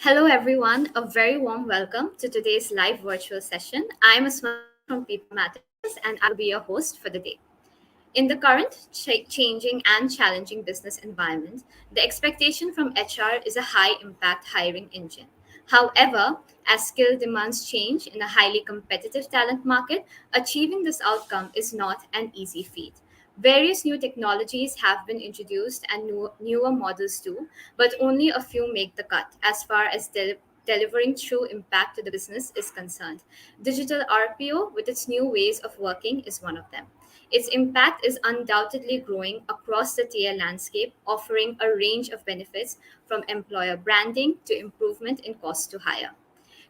Hello, everyone. A very warm welcome to today's live virtual session. I'm Asmani from People Matters, and I will be your host for the day. In the current changing and challenging business environment, the expectation from HR is a high impact hiring engine. However, as skill demands change in a highly competitive talent market, achieving this outcome is not an easy feat. Various new technologies have been introduced and newer models too, but only a few make the cut as far as delivering true impact to the business is concerned. Digital RPO, with its new ways of working, is one of them. Its impact is undoubtedly growing across the TR landscape, offering a range of benefits from employer branding to improvement in cost to hire.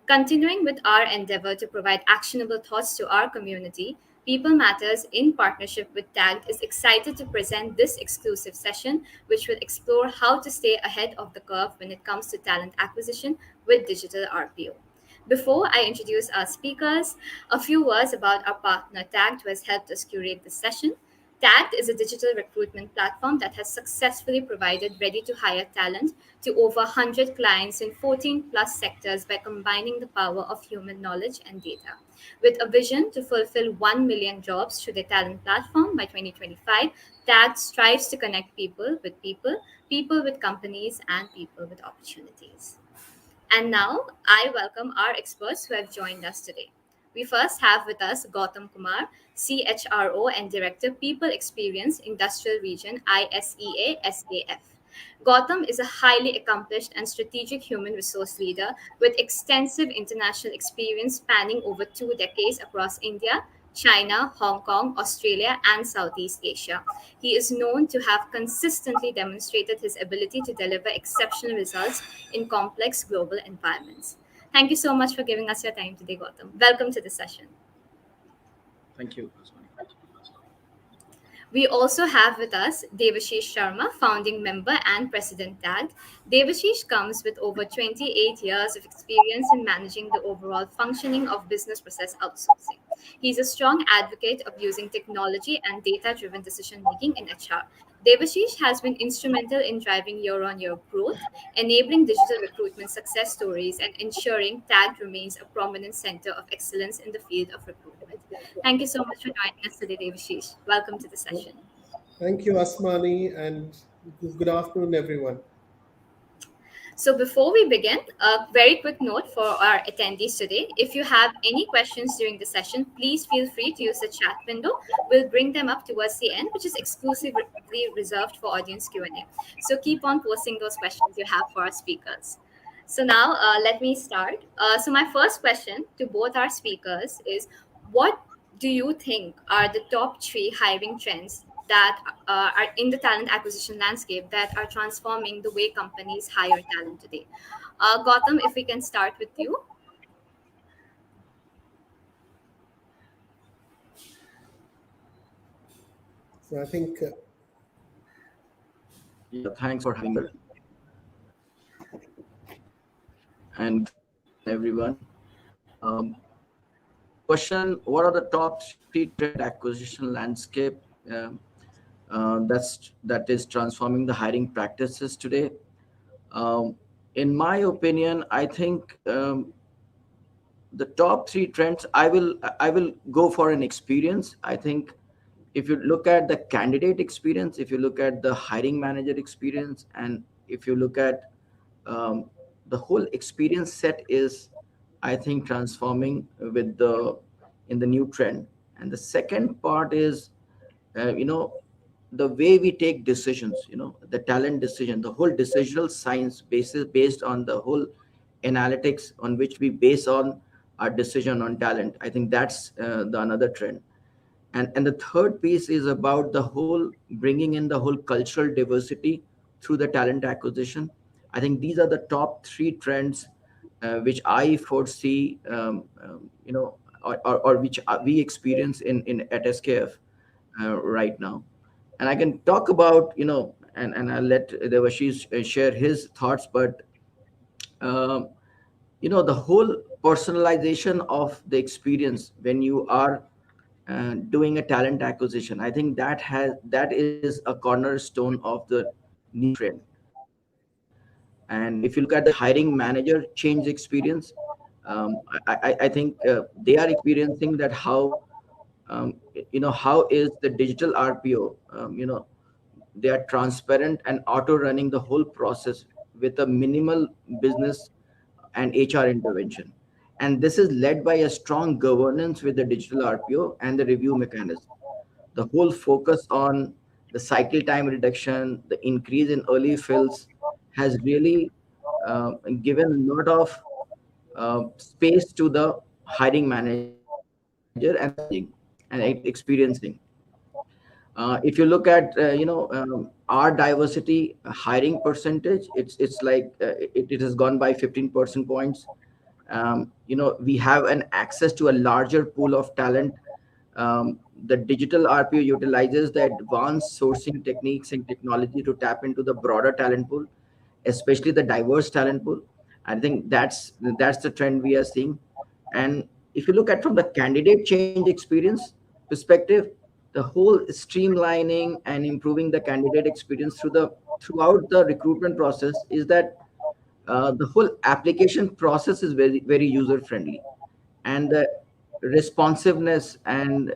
Continuing with our endeavor to provide actionable thoughts to our community, People Matters, in partnership with Tagged, is excited to present this exclusive session, which will explore how to stay ahead of the curve when it comes to talent acquisition with digital RPO. Before I introduce our speakers, a few words about our partner Tagged, who has helped us curate this session. Tagged is a digital recruitment platform that has successfully provided ready to hire talent to over 100 clients in 14 plus sectors by combining the power of human knowledge and data. With a vision to fulfill 1 million jobs through their talent platform by 2025, Tagged strives to connect people, people with companies, and people with opportunities. And now I welcome our experts who have joined us today. We first have with us Gautam Kumar, CHRO and Director People Experience Industrial Region ISEA SAF. Gautam is a highly accomplished and strategic human resource leader with extensive international experience spanning over 2 decades across India, China, Hong Kong, Australia, and Southeast Asia. He is known to have consistently demonstrated his ability to deliver exceptional results in complex global environments. Thank you so much for giving us your time today, Gautam. Welcome to the session. Thank you, Asmani. We also have with us Devashish Sharma, founding member and president TAG. Devashish comes with over 28 years of experience in managing the overall functioning of business process outsourcing. He's a strong advocate of using technology and data driven decision making in HR. Devashish has been instrumental in driving year on year growth, enabling digital recruitment success stories, and ensuring TAG remains a prominent center of excellence in the field of recruitment. Thank you so much for joining us today, Devashish. Welcome to the session. Thank you, Asmani, and good afternoon, everyone. So, before we begin, a very quick note for our attendees today. If you have any questions during the session, please feel free to use the chat window. We'll bring them up towards the end, which is exclusively reserved for audience Q&A. So, keep on posting those questions you have for our speakers. So, now let me start. So, my first question to both our speakers is, what do you think are the top three hiring trends that are in the talent acquisition landscape that are transforming the way companies hire talent today? Gautam, if we can start with you. So I think Yeah, thanks for having me. And good afternoon, everyone. Um, Question: what are the top three trend acquisition landscape that is transforming the hiring practices today? In my opinion, I think the top three trends. I will go for an experience. I think if you look at the candidate experience, if you look at the hiring manager experience, and if you look at um, the whole experience set is, I think, transforming with the in the new trend. And the second part is, you know, the way we take decisions. You know, the talent decision, the whole decisional science basis based on the whole analytics on which we base on our decision on talent. I think that's the another trend. And the third piece is about the whole bringing in the whole cultural diversity through the talent acquisition. I think these are the top three trends which I foresee, or which we experience in at SKF right now. And I can talk about, and I'll let Devashish share his thoughts, but um, the whole personalization of the experience when you are doing a talent acquisition. I think that is a cornerstone of the new trend. And if you look at the hiring manager change experience, I think they are experiencing that how, how is the digital RPO, they are transparent and auto running the whole process with a minimal business and HR intervention. And this is led by a strong governance with the digital RPO and the review mechanism. The whole focus on the cycle time reduction, the increase in early fills has really given a lot of space to the hiring manager, and they are changing and experiencing. If you look at our diversity hiring percentage, it's like it has gone by 15% points. We have an access to a larger pool of talent. The digital RPO utilizes the advanced sourcing techniques and technology to tap into the broader talent pool, especially the diverse talent pool. I think that's the trend we are seeing. And if you look at from the candidate change experience perspective, the whole streamlining and improving the candidate experience throughout the recruitment process is that the whole application process is very very user friendly, and the responsiveness and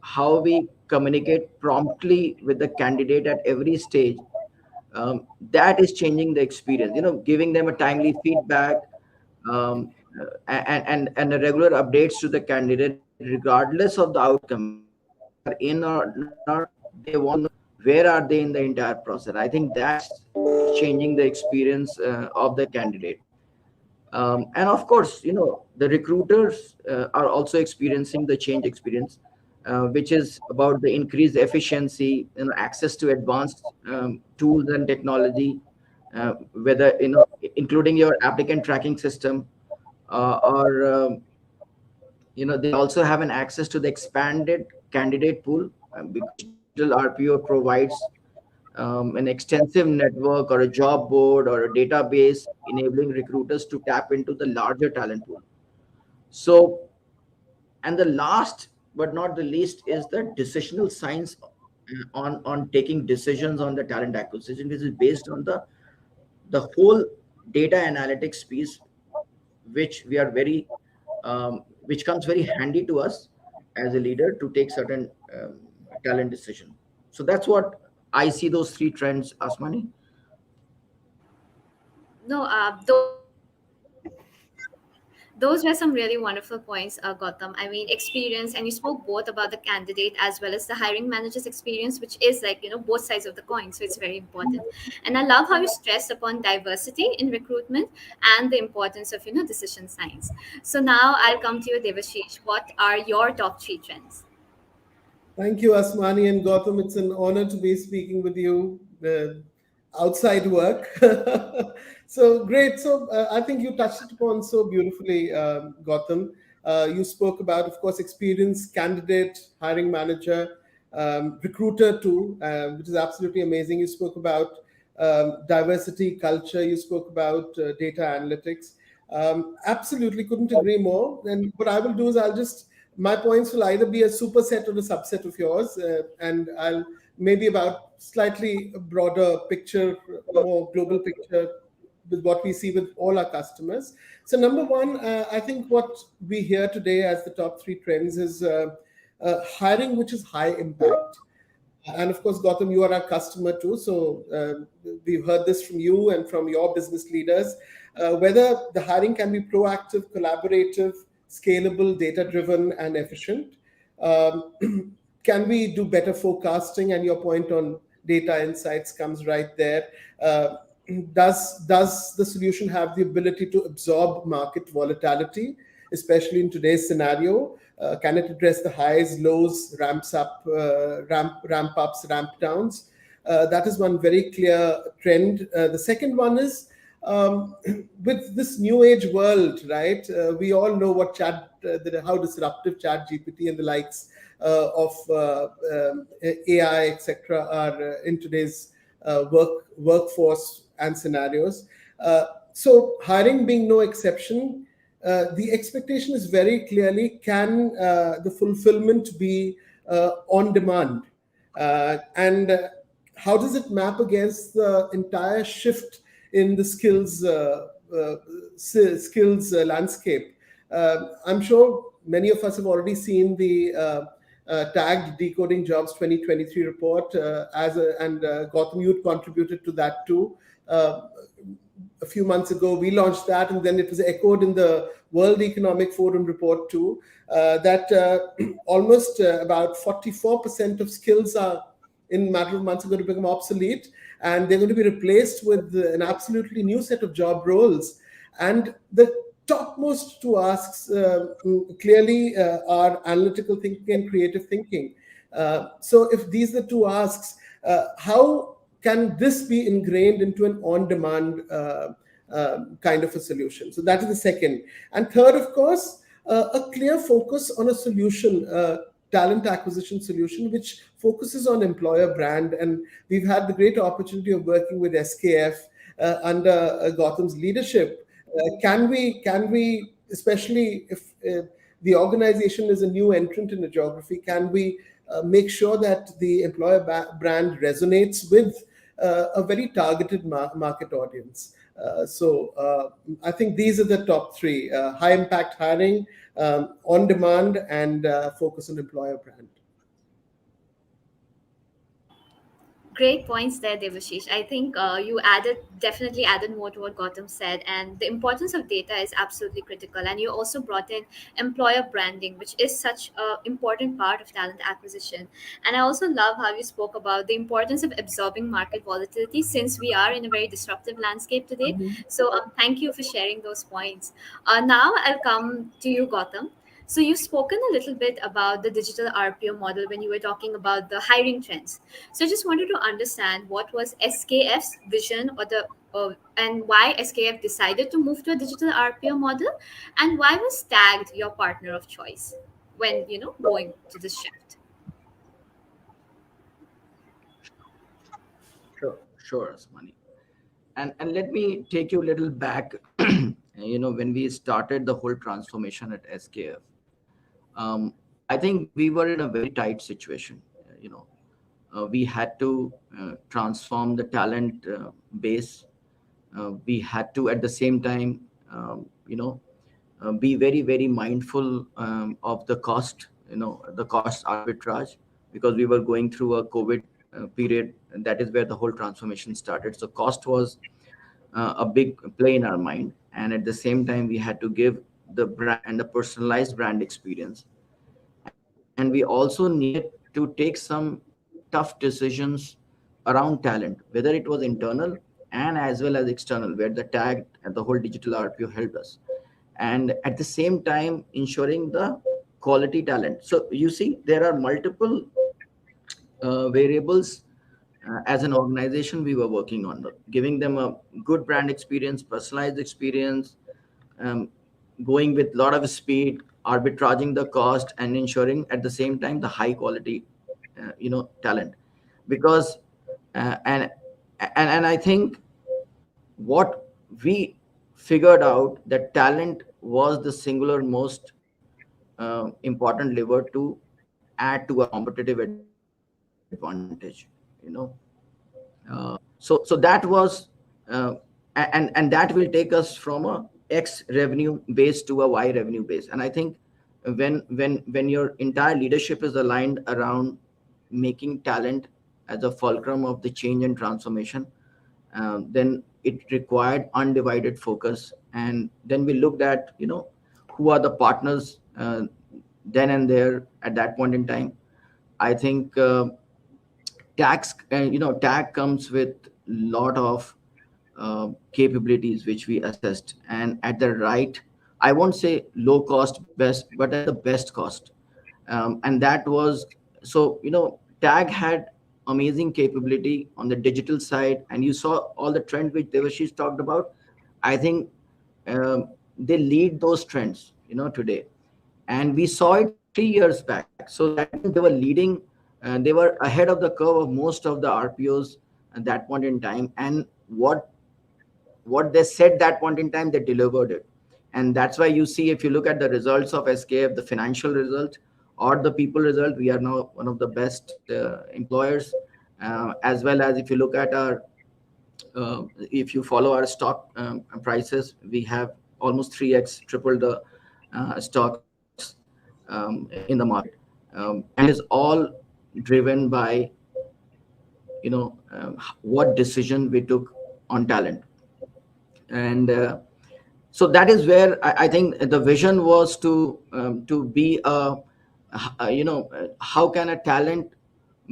how we communicate promptly with the candidate at every stage, that is changing the experience, giving them a timely feedback, um, and the regular updates to the candidate regardless of the outcome, whether they are in or not. They want to know where are they in the entire process. I think that's changing the experience of the candidate. And of course, the recruiters are also experiencing the change experience, which is about the increased efficiency, access to advanced tools and technology, whether including your applicant tracking system, or they also have an access to the expanded candidate pool, because digital RPO provides an extensive network or a job board or a database, enabling recruiters to tap into the larger talent pool. So, and the last but not the least is the decisional science on taking decisions on the talent acquisition, which is based on the whole data analytics piece, which we are very which comes very handy to us as a leader to take certain talent decision. So that's what I see those three trends, Asmani. No, those were some really wonderful points, Gautam. I mean, experience, and you spoke both about the candidate as well as the hiring manager's experience, which is like, both sides of the coin. So it's very important. And I love how you stressed upon diversity in recruitment and the importance of, decision science. So now I'll come to you, Devashish. What are your top three trends? Thank you, Asmani and Gautam. It's an honor to be speaking with you outside work. So great. So I think you touched it upon so beautifully, Gautam. You spoke about, of course, experience, candidate, hiring manager, recruiter too, which is absolutely amazing. You spoke about diversity, culture. You spoke about data analytics. Absolutely couldn't agree more. And what I will do is my points will either be a superset or a subset of yours, and I'll maybe about slightly broader picture, more global picture with what we see with all our customers. So number one, I think what we hear today as the top three trends is hiring, which is high impact. And of course, Gautam, you are our customer too. So we've heard this from you and from your business leaders. Whether the hiring can be proactive, collaborative, scalable, data driven, and efficient. Um, can we do better forecasting? And your point on data insights comes right there. Uh, does the solution have the ability to absorb market volatility, especially in today's scenario? Can it address the highs, lows, ramp ups, ramp downs? That is one very clear trend. The second one is with this new age world, right? We all know how disruptive Chat GPT and the likes of AI, etc., are in today's workforce and scenarios. So hiring being no exception, the expectation is very clearly, can the fulfillment be on demand? And how does it map against the entire shift in the uh, skills landscape. I'm sure many of us have already seen the tagged Decoding Jobs 2023 report, and Gotham Youth contributed to that too. Uh, a few months ago, we launched that, and then it was echoed in the World Economic Forum report too. That almost about 44% of skills are, in a matter of months, are going to become obsolete, and they're going to be replaced with an absolutely new set of job roles. And the topmost two asks clearly are analytical thinking and creative thinking. So, if these are the two asks, how can this be ingrained into an on demand kind of a solution? So, that is the second. And third, of course, a clear focus on a solution. Talent acquisition solution which focuses on employer brand, and we've had the great opportunity of working with SKF under Gotham's leadership. Can we, especially if the organization is a new entrant in a geography, can we make sure that the employer brand resonates with a very targeted market audience? I think these are the top three: high impact hiring, on demand, and focus on employer brand. Great points there, Devashish. I think you definitely added more to what Gautam said, and the importance of data is absolutely critical. And you also brought in employer branding, which is such an important part of talent acquisition. And I also love how you spoke about the importance of absorbing market volatility since we are in a very disruptive landscape today. So thank you for sharing those points. Now I'll come to you, Gautam. So you've spoken a little bit about the digital RPO model when you were talking about the hiring trends. So I just wanted to understand what was SKF's vision or the and why SKF decided to move to a digital RPO model, and why was tagged your partner of choice when going to this shift. Sure, Asmani. And let me take you a little back. When we started the whole transformation at SKF, I think we were in a very tight situation. We had to transform the talent base. We had to, at the same time, be very, very mindful of the cost, the cost arbitrage, because we were going through a COVID period, and that is where the whole transformation started. So cost was a big play in our mind, and at the same time, we had to give the brand and the personalized brand experience, and we also needed to take some tough decisions around talent, whether it was internal and as well as external, where the tag and the whole digital RPO helped us, and at the same time ensuring the quality talent. So you see, there are multiple variables as an organization we were working on, giving them a good brand experience, personalized experience, um, going with a lot of speed, arbitraging the cost, and ensuring at the same time the high quality, talent. Because and I think what we figured out, that talent was the singular most important lever to add to our competitive advantage. So that was and that will take us from a X revenue base to a Y revenue base. And I think when your entire leadership is aligned around making talent as a fulcrum of the change and transformation, then it required undivided focus. And then we looked at, who are the partners then and there at that point in time. I think tag comes with lot of capabilities which we assessed, and at the right, I won't say low cost best, but at the best cost. And that was, so tag had amazing capability on the digital side, and you saw all the trends which Devashish talked about. I think they lead those trends today, and we saw it 3 years back. So that means they were leading, they were ahead of the curve of most of the RPOs at that point in time. And what they said that point in time, they delivered it. And that's why you see, if you look at the results of SKF, the financial result or the people result, we are now one of the best employers. As well as if you look at our If you follow our stock prices, we have almost 3x, triple the stocks in the market, and it is all driven by what decision we took on talent. And so that is where I think the vision was to be how can a talent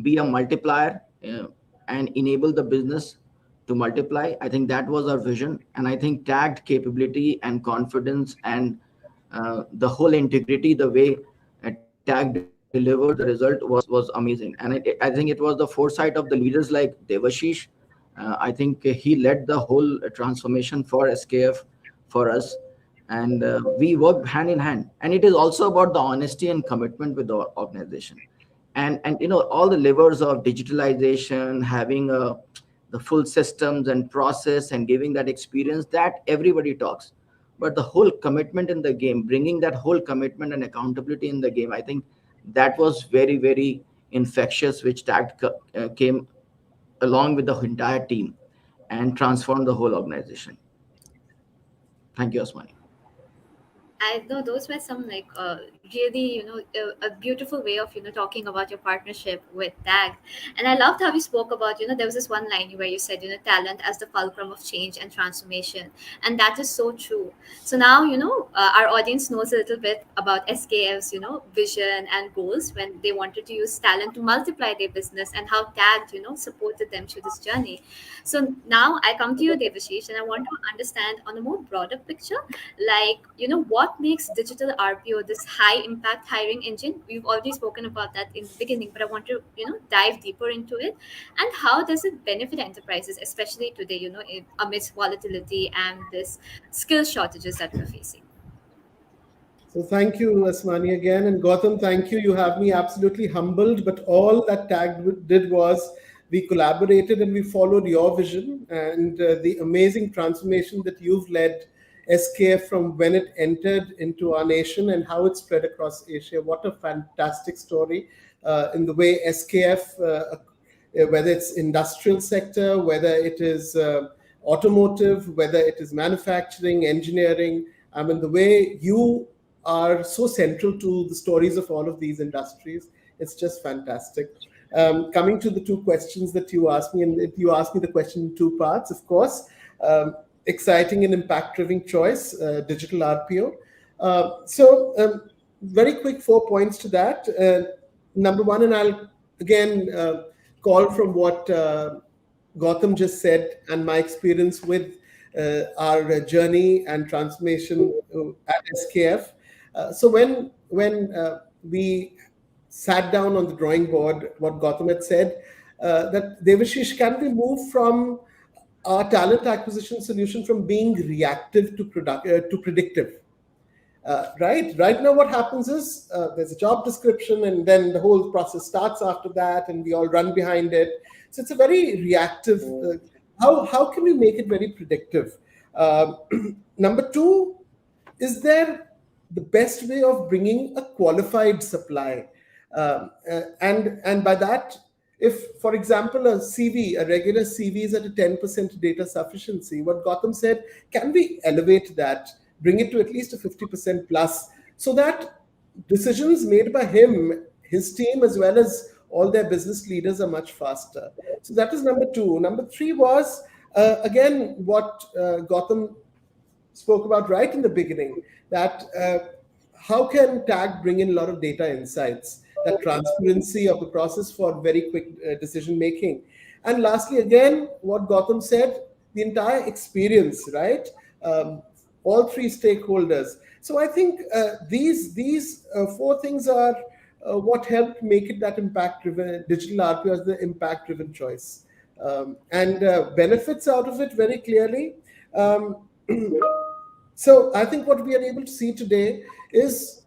be a multiplier and enable the business to multiply. I think that was our vision, and I think tagged capability and confidence and the whole integrity, the way tag delivered the result was amazing. And I think it was the foresight of the leaders like Devashish. I think he led the whole transformation for SKF for us, and we worked hand in hand. And it is also about the honesty and commitment with the organization, and all the levers of digitalization, having the full systems and process, and giving that experience that everybody talks. But the whole commitment in the game, bringing that whole commitment and accountability in the game, I think that was very, very infectious, which came along with the entire team and transformed the whole organization. Thank you, Asmani. I know those were some like really a beautiful way of talking about your partnership with Tag, and I loved how you spoke about there was this one line where you said talent as the fulcrum of change and transformation, and that is so true. So now our audience knows a little bit about SKF's vision and goals when they wanted to use talent to multiply their business, and how Tag supported them through this journey. So now I come to you, Devashish, and I want to understand on a more broader picture, like what makes digital RPO this high impact hiring engine. We've already spoken about that in the beginning, but I want to dive deeper into it. And how does it benefit enterprises, especially today, amidst volatility and this skill shortages that we're facing? So thank you, Asmani, again. And Gautam, thank you. You have me absolutely humbled. But all that did was we collaborated and we followed your vision and the amazing transformation that you've led SKF from when it entered into our nation and how it spread across Asia. What a fantastic story in the way SKF, whether it's industrial sector, whether it is automotive, whether it is manufacturing, engineering. I mean, the way you are so central to the stories of all of these industries. It's just fantastic. Coming to the two questions that you asked me, and you asked me the question in two parts, of course. Exciting and impact-driven choice, digital RPO. Very quick 4 points to that. Number one, and I'll again call from what Gautam just said and my experience with our journey and transformation at SKF. So when we sat down on the drawing board, what Gautam had said, that Devashish, can we move from our talent acquisition solution from being reactive to predictive? Right now what happens is there's a job description and then the whole process starts after that and we all run behind it. So it's a very reactive. How can we make it very predictive? Number two, is there the best way of bringing a qualified supply? And by that, if, for example, a regular CV is at a 10% data sufficiency, what Gautam said, can we elevate that, bring it to at least a 50% plus, so that decisions made by him, his team, as well as all their business leaders are much faster. So that is number two. Number three was, again, what Gautam spoke about right in the beginning, that how can TAG bring in a lot of data insights, that transparency of the process for very quick decision making. And lastly, again, what Gautam said, the entire experience, right? All three stakeholders. So I think these four things are what helped make it that impact-driven, digital RPO as the impact-driven choice. And benefits out of it very clearly. So I think what we are able to see today is,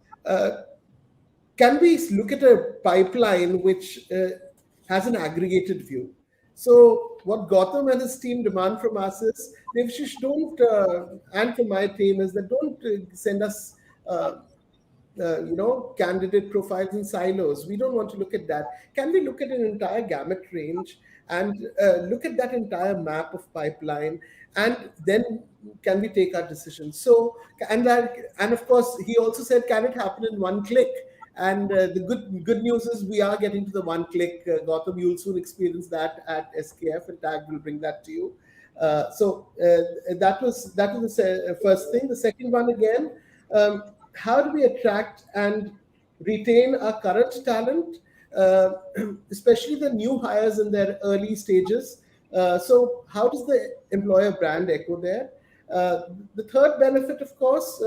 can we look at a pipeline which has an aggregated view? So what Gautam and his team demand from us is, Devashish, don't, and from my team, is that don't send us candidate profiles in silos. We don't want to look at that. Can we look at an entire gamut range and look at that entire map of pipeline, and then can we take our decision. So, and of course he also said, can it happen in one click? And the good news is we are getting to the one click. Gautam, you'll soon experience that at SKF, and Tag will bring that to you. That was the first thing. The second one again, how do we attract and retain our current talent, uh, especially the new hires in their early stages? So how does the employer brand echo there? The third benefit, of course,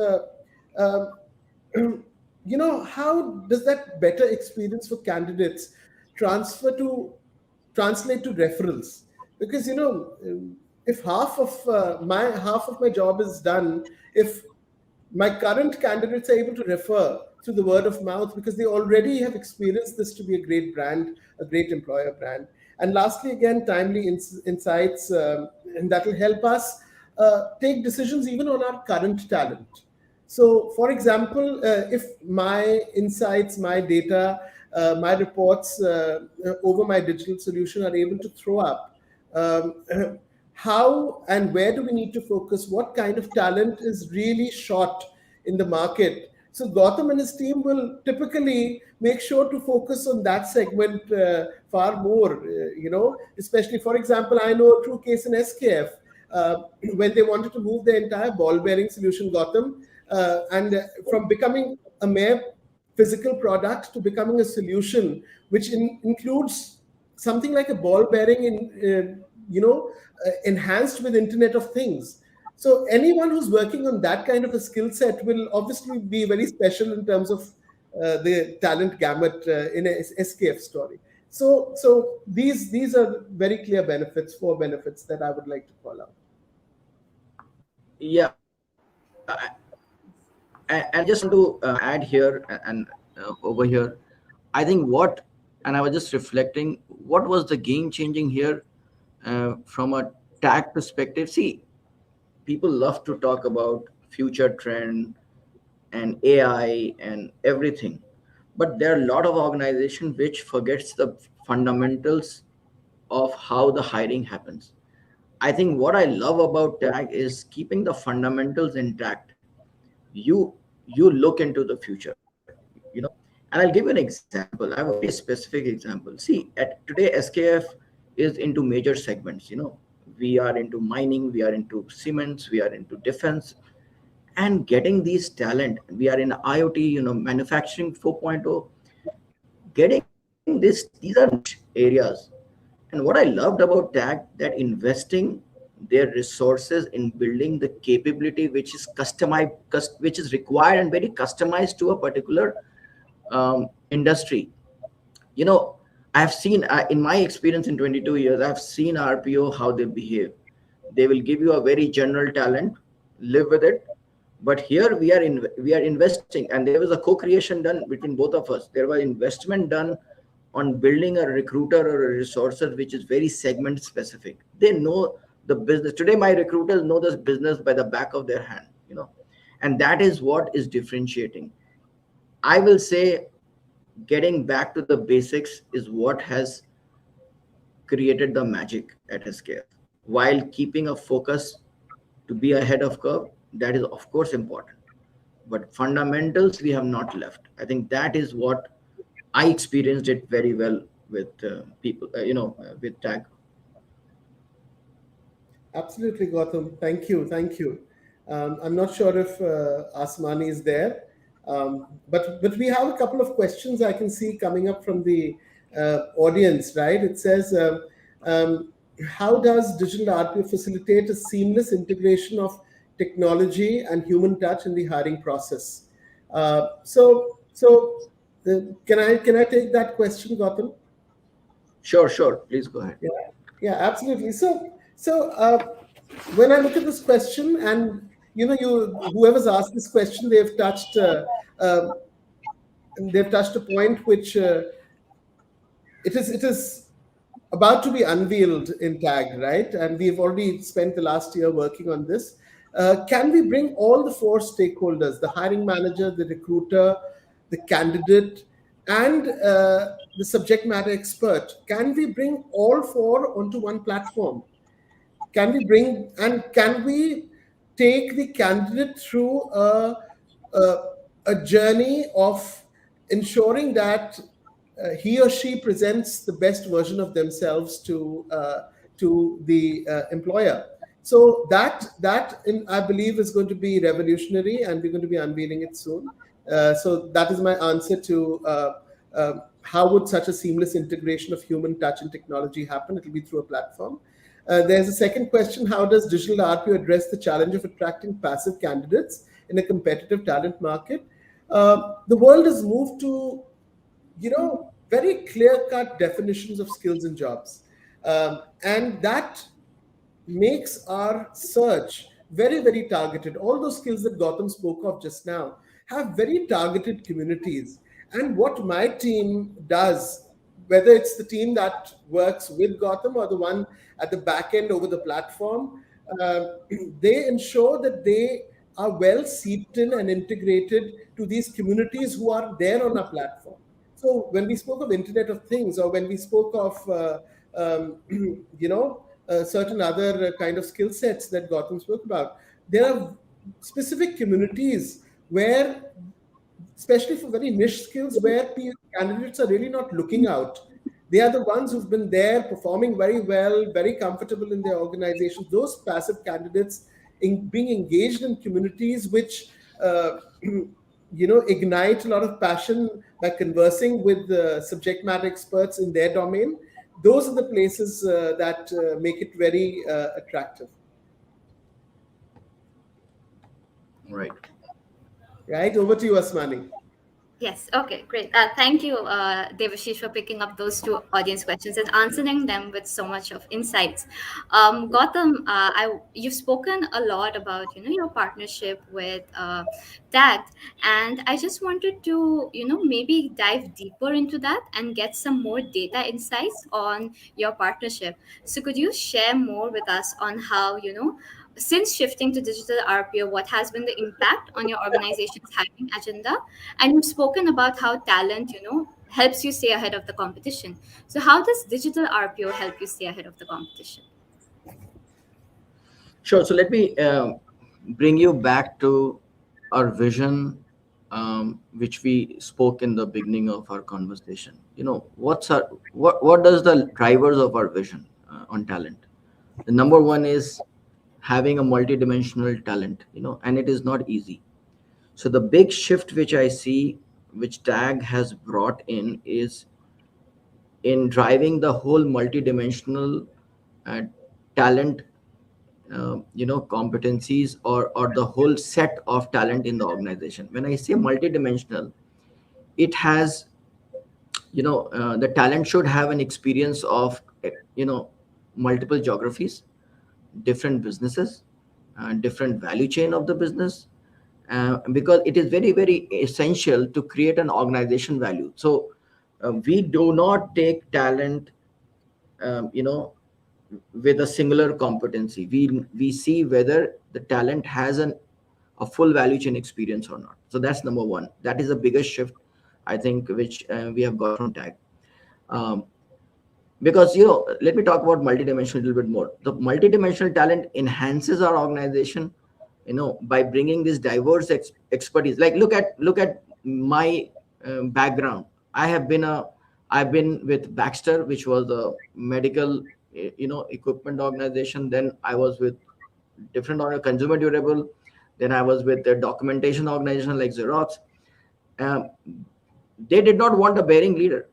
um, how does that better experience for candidates transfer to translate to referrals? Because if half of my job is done, if my current candidates are able to refer through the word of mouth, because they already have experienced this to be a great brand, a great employer brand. And lastly, again, timely insights, and that will help us take decisions even on our current talent. So, for example, if my insights, my data, my reports over my digital solution are able to throw up, um, how and where do we need to focus? What kind of talent is really short in the market? So Gautam and his team will typically make sure to focus on that segment far more. Especially, for example, I know a true case in SKF, when they wanted to move their entire ball bearing solution, Gautam, and from becoming a mere physical product to becoming a solution which includes something like a ball bearing enhanced with Internet of Things. So anyone who's working on that kind of a skill set will obviously be very special in terms of the talent gamut in a SKF story. So these are very clear benefits, four benefits that I would like to call out. Yeah, and I just want to add here and over here. I think and I was just reflecting, what was the game changing here from a tag perspective? See, people love to talk about future trend and AI and everything, but there are a lot of organizations which forgets the fundamentals of how the hiring happens. I think what I love about tag is keeping the fundamentals intact. You you look into the future, you know and I'll give you an example. I have a very specific example. See, at today SKF is into major segments. We are into mining, we are into cements, we are into defense, and getting these talent. We are in IoT, manufacturing 4.0. Getting these are niche areas. And what I loved about tag, that investing their resources in building the capability which is customized, which is required and very customized to a particular industry. you know I have seen, in my experience in 22 years, I've seen RPO how they behave. They will give you a very general talent, live with it. But here we are investing, and there was a co-creation done between both of us. There was investment done on building a recruiter or a resources which is very segment specific. They know the business. Today my recruiters know this business by the back of their hand. And that is what is differentiating. I will say, getting back to the basics is what has created the magic at SKF, while keeping a focus to be ahead of curve. That is of course important, but fundamentals we have not left. I think that is what I experienced it very well with people, with tag. Absolutely, Gautam. Thank you. Thank you. I'm not sure if Asmani is there, but we have a couple of questions I can see coming up from the audience. Right? It says, um, "How does digital RPO facilitate a seamless integration of technology and human touch in the hiring process?" So, can I take that question, Gautam? Sure, please go ahead. Yeah, yeah, absolutely. So, when I look at this question, and whoever's asked this question, uh, they've touched a point which it is about to be unveiled in Tag, right? And we've already spent the last year working on this. Can we bring all the four stakeholders, the hiring manager, the recruiter, the candidate, and the subject matter expert, can we bring all four onto one platform? Can we bring, and can we take the candidate through a, a journey of ensuring that he or she presents the best version of themselves to the employer? So I believe is going to be revolutionary, and we're going to be unveiling it soon. So that is my answer to how would such a seamless integration of human touch and technology happen? It will be through a platform. There's a second question: how does digital RPO address the challenge of attracting passive candidates in a competitive talent market? The world has moved to, very clear cut definitions of skills and jobs. And that makes our search very, very targeted. All those skills that Gotham spoke of just now have very targeted communities. And what my team does, whether it's the team that works with Gotham or the one at the back end over the platform, uh, they ensure that they are well seeped in and integrated to these communities who are there on our platform. So when we spoke of Internet of Things, or when we spoke of certain other kind of skill sets that Gotham spoke about, there are specific communities where, especially for very niche skills, where candidates are really not looking out. They are the ones who've been there performing very well, very comfortable in their organizations. Those passive candidates being engaged in communities which uh, ignite a lot of passion by conversing with subject matter experts in their domain. Those are the places that make it very attractive. Right. Right, over to you, Asmani. Yes, okay, great. Thank you, Devashish, for picking up those two audience questions and answering them with so much of insights. Gautam, you've spoken a lot about your partnership with TAG, and I just wanted to maybe dive deeper into that and get some more data insights on your partnership. So could you share more with us on how since shifting to digital RPO, what has been the impact on your organization's hiring agenda? And you've spoken about how talent, helps you stay ahead of the competition. So how does digital RPO help you stay ahead of the competition? Sure. So let me bring you back to our vision, which we spoke in the beginning of our conversation. What does the drivers of our vision on talent? The number one is having a multidimensional talent, and it is not easy. So the big shift which I see, which Tag has brought in, is in driving the whole multidimensional uh, talent, competencies, or the whole set of talent in the organization. When I say multidimensional, it has, the talent should have an experience of, multiple geographies, different businesses, different value chain of the business, because it is very, very essential to create an organization value. So we do not take talent, you know with a singular competency. We see whether the talent has a full value chain experience or not. So that's number one. That is the biggest shift, I think, which we have got from Tag. um, because, let me talk about multidimensional a little bit more. The multidimensional talent enhances our organization, by bringing this diverse expertise. Like, look at my background. I've been with Baxter, which was a medical equipment organization. Then I was with different consumer durable. Then I was with a documentation organization like Xerox. um, they did not want a bearing leader.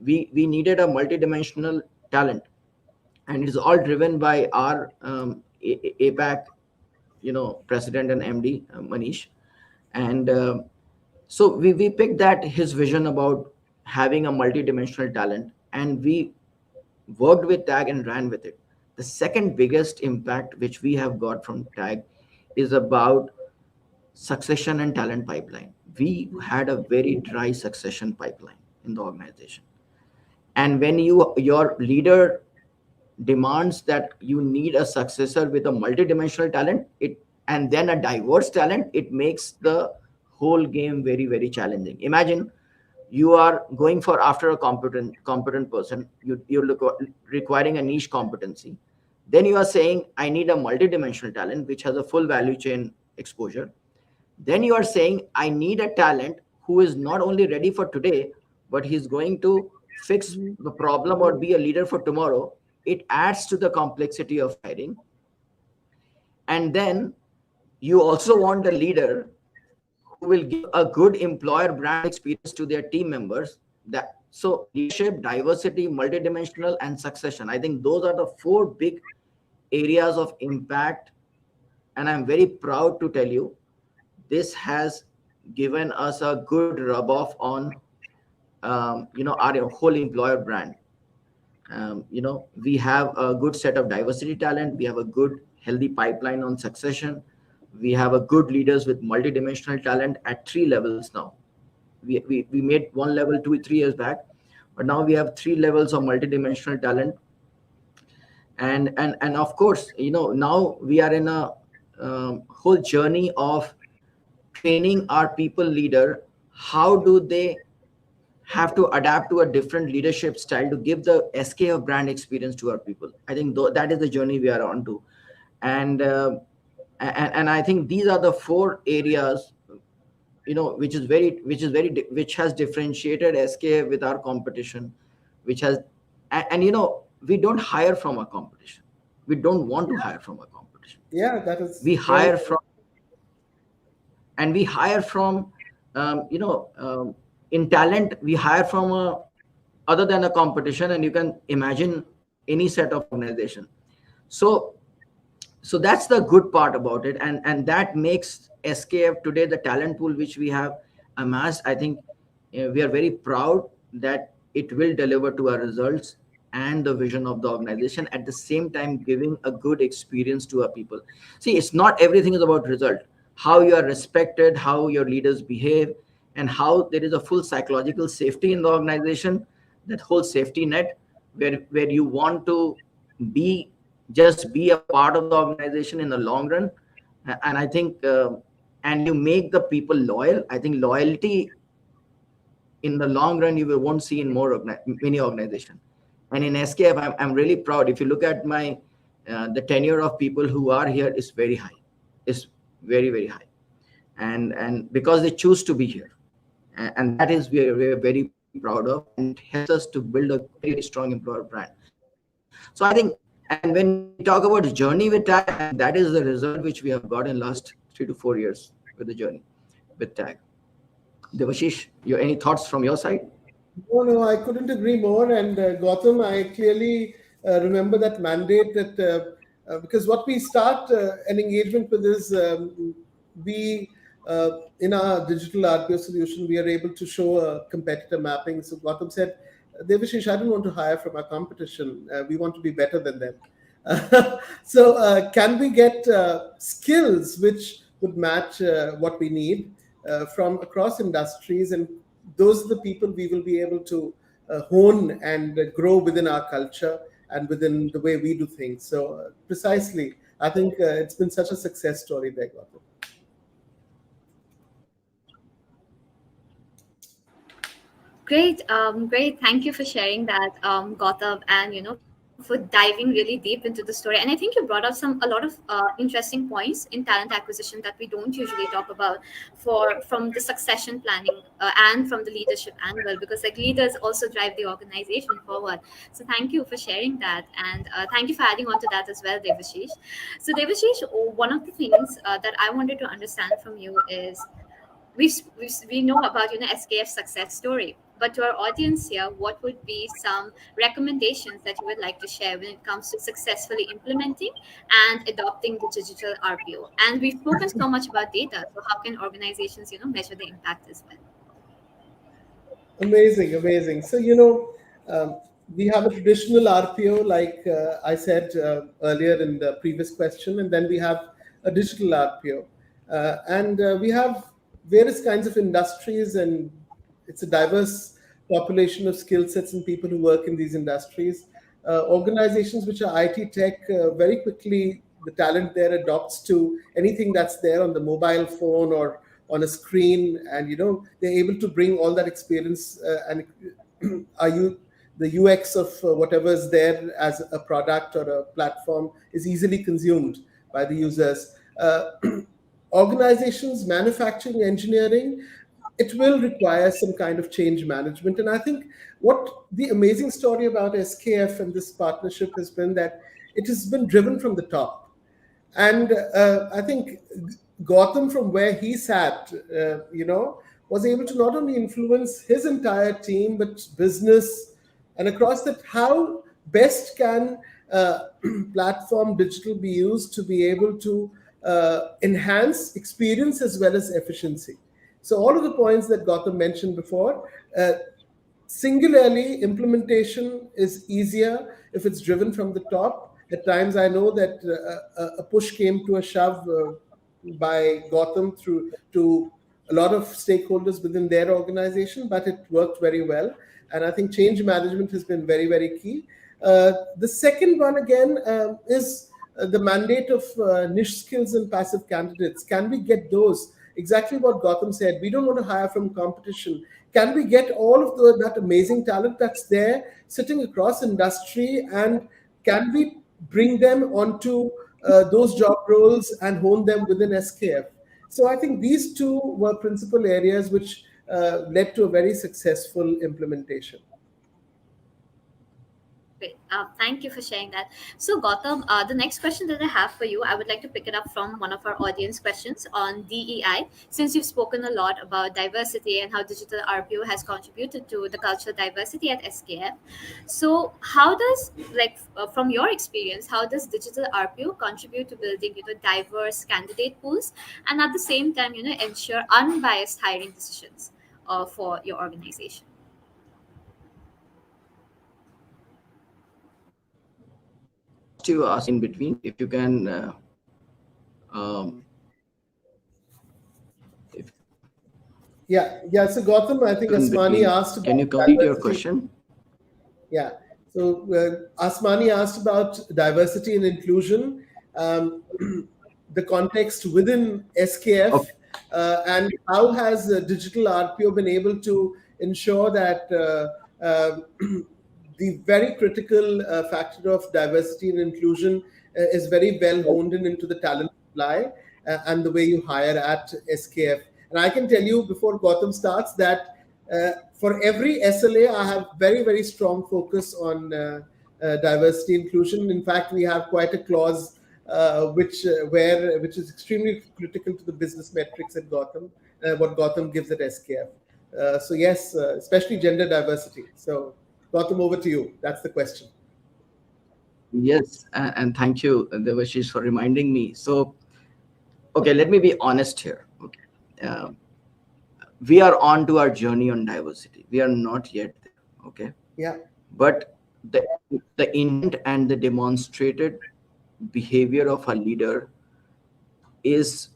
We needed a multidimensional talent, and it's all driven by our APAC, president and MD, Manish. And so we picked that his vision about having a multidimensional talent, and we worked with Tag and ran with it. The second biggest impact which we have got from Tag is about succession and talent pipeline. We had a very dry succession pipeline in the organization. And when your leader demands that you need a successor with a multidimensional talent, it and then a diverse talent, it makes the whole game very, very challenging. Imagine you are going for after a competent person, you look requiring a niche competency. Then you are saying I need a multidimensional talent which has a full value chain exposure. Then you are saying I need a talent who is not only ready for today, but he's going to fix Mhm. the problem or be a leader for tomorrow. It adds to the complexity of hiring. And then you also want a leader who will give a good employer brand experience to their team members. That so leadership, diversity, multidimensional, and succession, I think those are the four big areas of impact. And I'm very proud to tell you this has given us a good rub off on our whole employer brand. We have a good set of diversity talent, we have a good healthy pipeline on succession, we have a good leaders with multidimensional talent at three levels now. We made one level 2 3 years back, but now we have three levels of multidimensional talent. And of course, now we are in a whole journey of training our people leader. How do they have to adapt to a different leadership style to give the SKF brand experience to our people? I think that is the journey we are on to. And uh, and, and I think these are the four areas, which has differentiated SKF with our competition, which has and we don't hire from our competition. We don't want to hire from our competition. Yeah, that is We very hire from and we hire from in talent we hire from a other than a competition, and you can imagine any set of organization. So so that's the good part about it, and that makes SKF today the talent pool which we have amassed. I think we are very proud that it will deliver to our results and the vision of the organization, at the same time giving a good experience to our people. See, it's not everything is about result. How you are respected, how your leaders behave, and how there is a full psychological safety in the organization, that whole safety net, where you want to be just be a part of the organization in the long run. And I think and you make the people loyal. I think loyalty in the long run you will won't see in many organization. And in SKF, I'm really proud. If you look at my the tenure of people who are here is very high, is very very high, and because they choose to be here. And that is we're very proud of, and it helps us to build a very very strong employer brand. So I think, and when we talk about the journey with TAG, I think that is the result which we have got in last 3 to 4 years with the journey with TAG. Devashish, any thoughts from your side? No, no, I couldn't agree more. And Gautam, I clearly remember that mandate that because what we start an engagement with is we, in our digital RPO solution, we are able to show a competitor mapping. So Gautam said, Devashish, I don't want to hire from our competition. We want to be better than them. So, can we get skills which would match what we need from across industries? And those are the people we will be able to hone and grow within our culture and within the way we do things. So, precisely, I think it's been such a success story there, Gautam. Great. Thank you for sharing that, Gaurav, and for diving really deep into the story. And I think you brought up a lot of interesting points in talent acquisition that we don't usually talk about, from the succession planning and from the leadership angle, because like leaders also drive the organization forward. So thank you for sharing that, and thank you for adding on to that as well, Devashish. So Devashish, one of the things that I wanted to understand from you is we know about SKF success story, but to our audience here, what would be some recommendations that you would like to share when it comes to successfully implementing and adopting the digital RPO? And we've spoken so much about data, so how can organizations measure the impact as well? Amazing, amazing. So, we have a traditional RPO, like I said earlier in the previous question, and then we have a digital RPO. And we have various kinds of industries, and it's a diverse population of skill sets and people who work in these industries. Organizations which are IT tech, very quickly the talent there adopts to anything that's there on the mobile phone or on a screen, and they're able to bring all that experience, and are you the UX of whatever is there as a product or a platform is easily consumed by the users. Organizations, manufacturing, engineering, it will require some kind of change management. And I think what the amazing story about SKF and this partnership has been that it has been driven from the top. And I think Gotham, from where he sat, was able to not only influence his entire team, but business and across that, how best can platform digital be used to be able to enhance experience as well as efficiency. So all of the points that Gotham mentioned before, singularly, implementation is easier if it's driven from the top. At times, I know that a push came to a shove by Gotham through to a lot of stakeholders within their organization, but it worked very well. And I think change management has been very, very key. The second one, again, is the mandate of niche skills and passive candidates. Can we get those? Exactly what Gotham said. We don't want to hire from competition. Can we get all of that amazing talent that's there sitting across industry, and can we bring them onto those job roles and hone them within SKF? So I think these two were principal areas which led to a very successful implementation. Great. Thank you for sharing that. So, Gautam, the next question that I have for you, I would like to pick it up from one of our audience questions on DEI. Since you've spoken a lot about diversity and how digital RPO has contributed to the cultural diversity at SKF, so how does, from your experience, how does digital RPO contribute to building, diverse candidate pools, and at the same time, ensure unbiased hiring decisions for your organization? I lost you in between. If you can, Yeah. So Gautam, I think Asmani asked can about you complete your diversity. question? Yeah. So Asmani asked about diversity and inclusion, the context within SKF, Okay. and how has digital RPO been able to ensure that the very critical factor of diversity and inclusion is very well honed in into the talent supply and the way you hire at SKF. And I can tell you before Gautam starts that for every SLA, I have very, very strong focus on diversity inclusion. In fact, we have quite a clause which is extremely critical to the business metrics at Gotham, what Gotham gives at SKF. So yes, especially gender diversity. So Gotham, over to you. That's the question. Yes, and thank you, Devashish, for reminding me. So, okay, let me be honest here. Okay, we are on to our journey on diversity. We are not yet there. Okay, Yeah. but the intent and the demonstrated behavior of a leader is,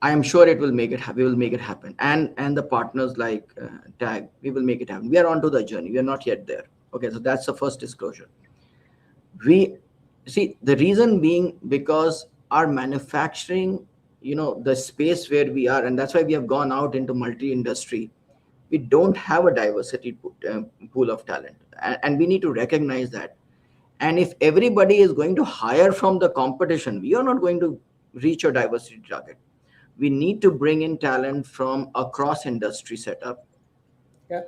I am sure it will make it happen. We will make it happen, and the partners like Tag, we will make it happen. We are on to the journey. We are not yet there. Okay, so that's the first disclosure. We see the reason being because our manufacturing, the space where we are, and that's why we have gone out into multi-industry. We don't have a diversity pool of talent, and we need to recognize that. And if everybody is going to hire from the competition, we are not going to reach a diversity target. We need to bring in talent from across industry setup. Yeah.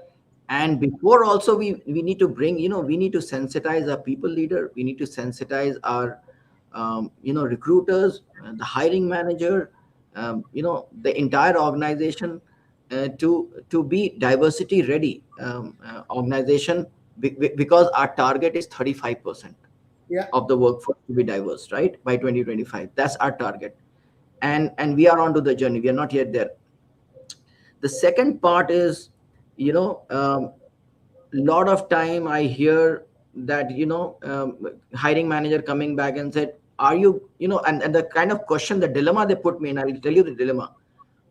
And before also, we need to bring, we need to sensitize our people leader. We need to sensitize our, recruiters, the hiring manager, the entire organization to be diversity ready organization, because our target is 35% Yeah. of the workforce to be diverse, right? By 2025, that's our target. And we are onto the journey. We are not yet there. The second part is, lot of time I hear that, hiring manager coming back and said, are you, and the kind of question, the dilemma they put me in, I will tell you the dilemma.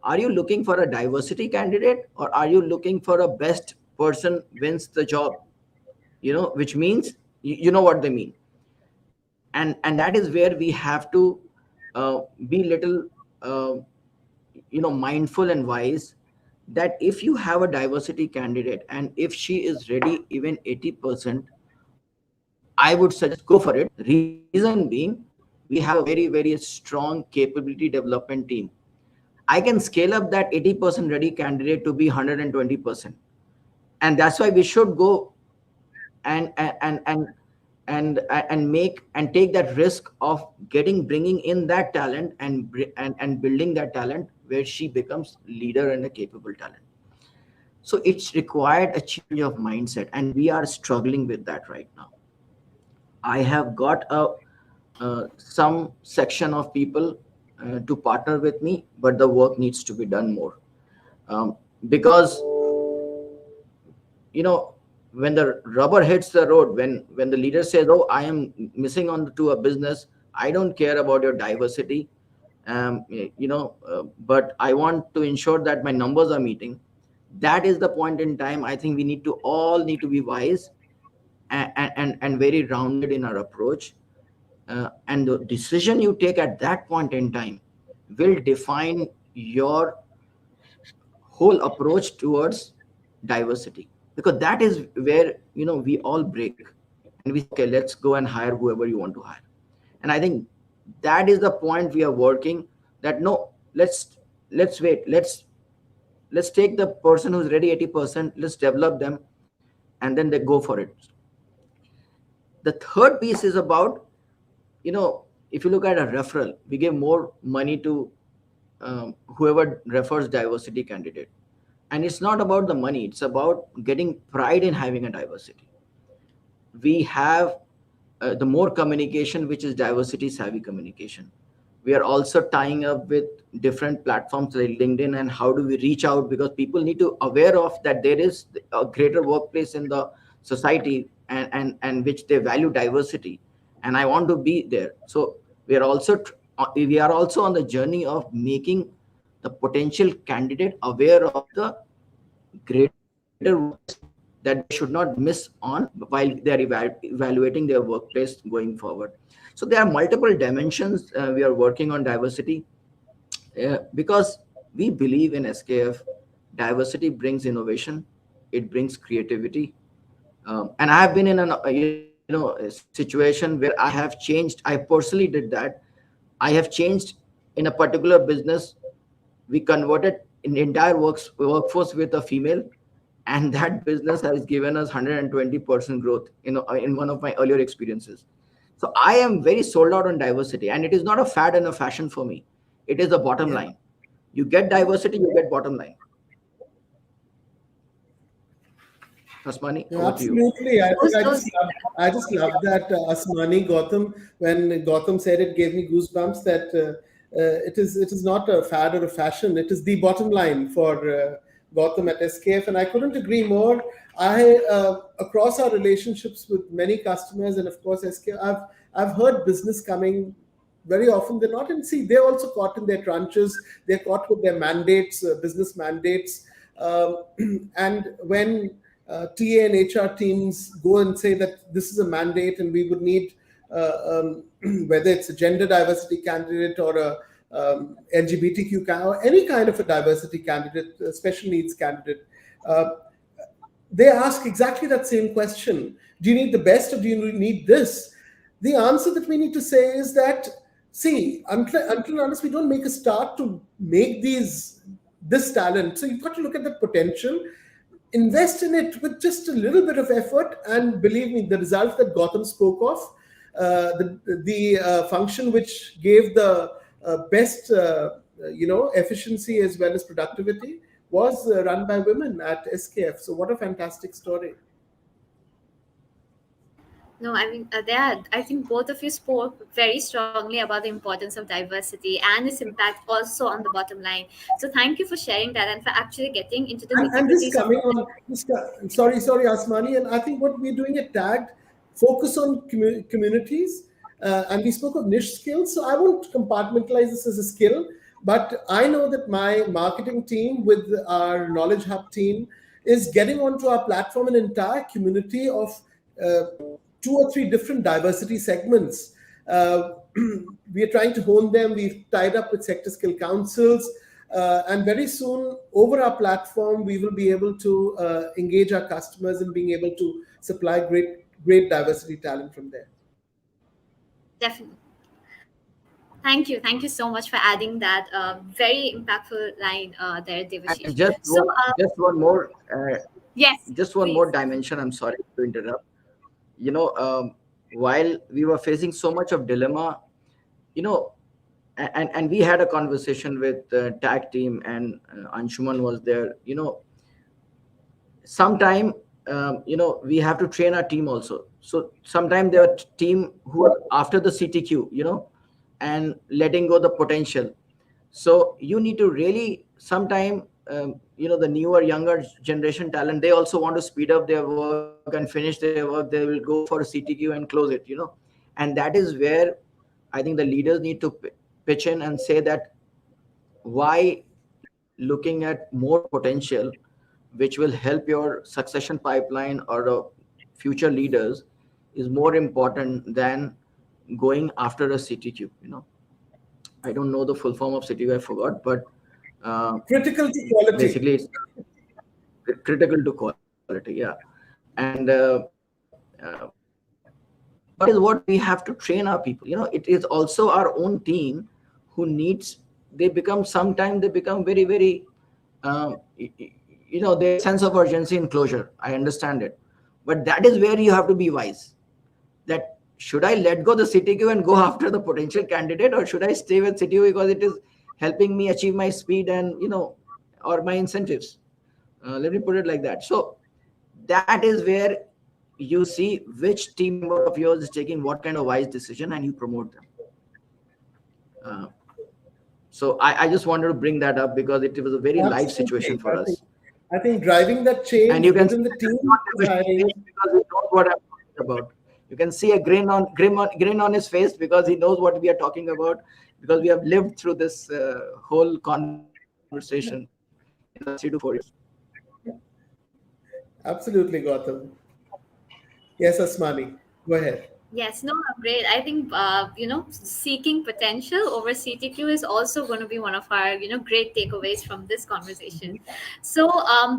Are you looking for a diversity candidate, or are you looking for a best person wins the job? Which means, you know what they mean. And that is where we have to be little mindful and wise, that if you have a diversity candidate and if she is ready even 80%, I would suggest go for it. Reason being, we have a very strong capability development team. I can scale up that 80% ready candidate to be 120%. And that's why we should go and make and take that risk of bringing in that talent and building that talent where she becomes leader and a capable talent. So it's required a change of mindset, and we are struggling with that right now. I have got a some section of people to partner with me, but the work needs to be done more. um, because you know when the rubber hits the road, when the leader says, "Oh, I am missing on to a business. I don't care about your diversity, but I want to ensure that my numbers are meeting." That is the point in time. I think we need to be wise and very rounded in our approach. And the decision you take at that point in time will define your whole approach towards diversity, because that is where we all break and we say, okay, let's go and hire whoever you want to hire. And I think that is the point we are working, that no, let's wait, let's take the person who's ready 80%, let's develop them, and then they go for it. The third piece is about, if you look at a referral, we give more money to whoever refers diversity candidate. And it's not about the money, it's about getting pride in having a diversity. We have the more communication, which is diversity savvy communication. We are also tying up with different platforms like LinkedIn, and how do we reach out, because people need to aware of that there is a greater workplace in the society, and which they value diversity, and I want to be there. So we are also on the journey of making the potential candidate aware of the greater workplace that they should not miss on while they are evaluating their workplace going forward. So there are multiple dimensions we are working on diversity, because we believe in SKF, diversity brings innovation, it brings creativity. And I have been in a situation where I have changed. I personally did that. I have changed in a particular business. We converted an entire workforce with a female, and that business has given us 120% growth in one of my earlier experiences. So I am very sold out on diversity, and it is not a fad and a fashion for me. It is the bottom Yeah. line. You get diversity, you get bottom line. Asmani, Yeah, over to you. absolutely. I think So I just love that Asmani Gautam. When Gautam said it, gave me goosebumps. That it is not a fad or a fashion. It is the bottom line for Gautam at SKF, and I couldn't agree more. I across our relationships with many customers, and of course SKF, I've heard business coming very often. They're not in, see, they're also caught in their crunches. They're caught with their mandates, business mandates. um, and when TA and HR teams go and say that this is a mandate and we would need whether it's a gender diversity candidate or a LGBTQ or any kind of a diversity candidate, a special needs candidate, uh, they ask exactly that same question. Do you need the best or do you need this? The answer that we need to say is that, see, until unless we don't make a start to make this talent, so you've got to look at the potential, invest in it with just a little bit of effort, and believe me, the results that Gotham spoke of, the function which gave the best efficiency as well as productivity, was run by women at SKF. So what a fantastic story. no, I mean, there. I think both of you spoke very strongly about the importance of diversity and its impact also on the bottom line. So thank you for sharing that and for actually getting into the And nitty this gritties of coming it. on, sorry, Asmani, and I think what we're doing at Tagged, focus on communities, and we spoke of niche skills. So I won't compartmentalize this as a skill, but I know that my marketing team with our Knowledge Hub team is getting onto our platform an entire community of uh, two or three different diversity segments. Uh, we are trying to hone them. We've tied up with sector skill councils. And very soon, over our platform, we will be able to engage our customers and being able to supply great diversity talent from there. Definitely. Thank you. Thank you so much for adding that very impactful line there, And Devashish. So, just one more, yes, just one more please. dimension. I'm sorry to interrupt. You know, while we were facing so much of dilemma, you know, and we had a conversation with tag team, and Anshuman was there. You know, sometime, we have to train our team also. So sometime there are team who are after the CTQ, and letting go the potential. So you need to really sometime, the newer younger generation talent, they also want to speed up their work and finish their work. They will go for a CTQ and close it. And that is where I think the leaders need to pitch in and say that why looking at more potential, which will help your succession pipeline or future leaders, is more important than going after a CTQ. I don't know the full form of CTQ, I forgot, but uh, Critical to quality. basically it's critical to quality, yeah. And but that is what we have to train our people. It is also our own team who needs, sometimes they become very, very, um, y- y- there's a sense of urgency in closure. I understand it, but that is where you have to be wise. That should I let go the CTQ and go after the potential candidate, or should I stay with CTQ because it is helping me achieve my speed and or my incentives. Let me put it like that. So that is where you see which team member of yours is taking what kind of wise decision, and you promote them. Uh, so I just wanted to bring that up because it was a very live Absolutely. situation for us. I think driving that And change you can see within the that team on is Devash's hiring. face because he knows what I'm talking about. You can see a grin on his face because he knows what we are talking about, because we have lived through this whole conversation in the last 3 to 4 years. Absolutely, Gautam. Yes, Asmani, go ahead. Yes, no, great. I think seeking potential over CTQ is also going to be one of our great takeaways from this conversation. So,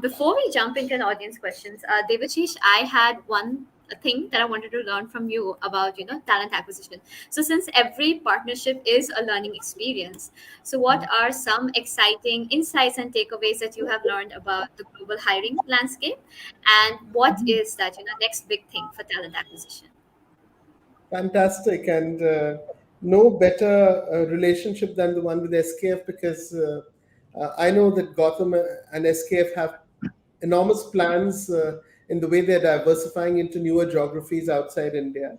before we jump into an audience questions, Devashish, I had one thing that I wanted to learn from you about talent acquisition. So, since every partnership is a learning experience, so what are some exciting insights and takeaways that you have learned about the global hiring landscape, and what is that next big thing for talent acquisition? Fantastic, and no better relationship than the one with SKF, because I know that Gotham and SKF have enormous plans in the way they're diversifying into newer geographies outside India.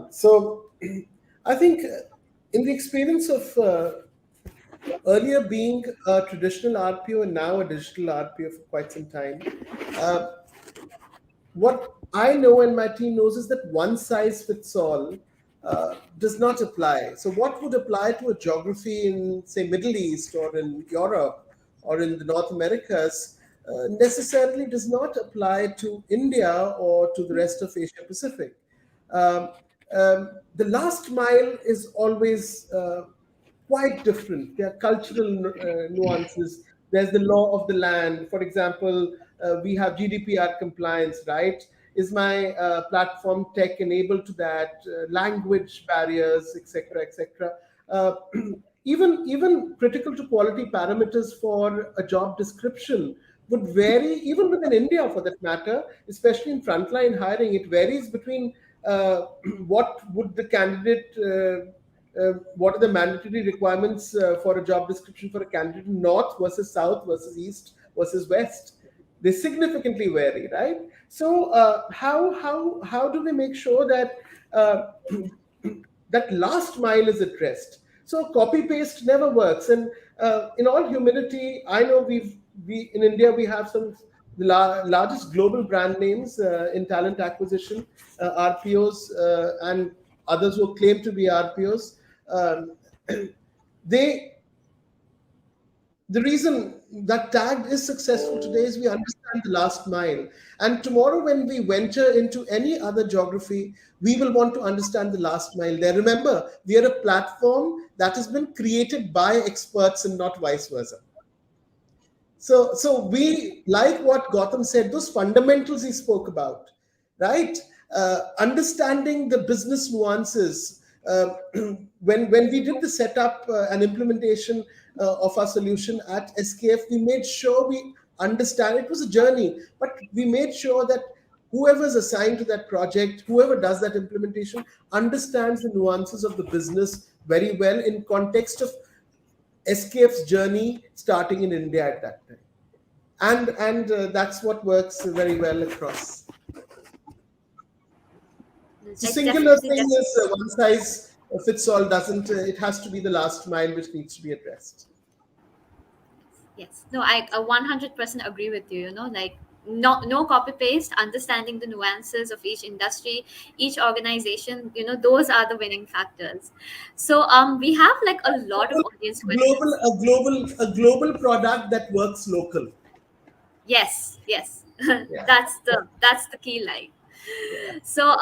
So I think in the experience of earlier being a traditional RPO and now a digital RPO for quite some time, uh, what I know and my team knows is that one size fits all does not apply. So, what would apply to a geography in, say, Middle East or in Europe or in the North Americas necessarily does not apply to India or to the rest of Asia Pacific. Um, the last mile is always quite different. There are cultural nuances. There's the law of the land. For example, we have GDPR compliance, right? Is my platform tech enabled to that? Language barriers, etc., etc. Uh, even critical to quality parameters for a job description would vary, even within India for that matter, especially in frontline hiring. It varies between what would the candidate what are the mandatory requirements for a job description for a candidate in north versus south versus east versus west. They significantly vary, right? So how do we make sure that uh, that last mile is addressed? So copy paste never works. And in all humility, I know we in India we have some of the largest global brand names in talent acquisition, RPOs, and others who claim to be RPOs. Um, they The reason that tag is successful today is we understand the last mile. And tomorrow, when we venture into any other geography, we will want to understand the last mile there. Remember, we are a platform that has been created by experts and not vice versa. So we like what Gotham said, those fundamentals he spoke about, right? Understanding the business nuances. When we did the setup and implementation of our solution at SKF, we made sure we understand. It was a journey, but we made sure that whoever's assigned to that project, whoever does that implementation, understands the nuances of the business very well in context of SKF's journey starting in India at that time, and that's what works very well across. So Like singular definitely, thing definitely. is one size fits all doesn't. It has to be the last mile which needs to be addressed. Yes. No, I 100% agree with you. You know, like no copy paste, understanding the nuances of each industry, each organization. You know, those are the winning factors. So we have like a lot of audience Global, questions. a global product that works local. Yes, yes. Yeah, That's the key line. yeah, So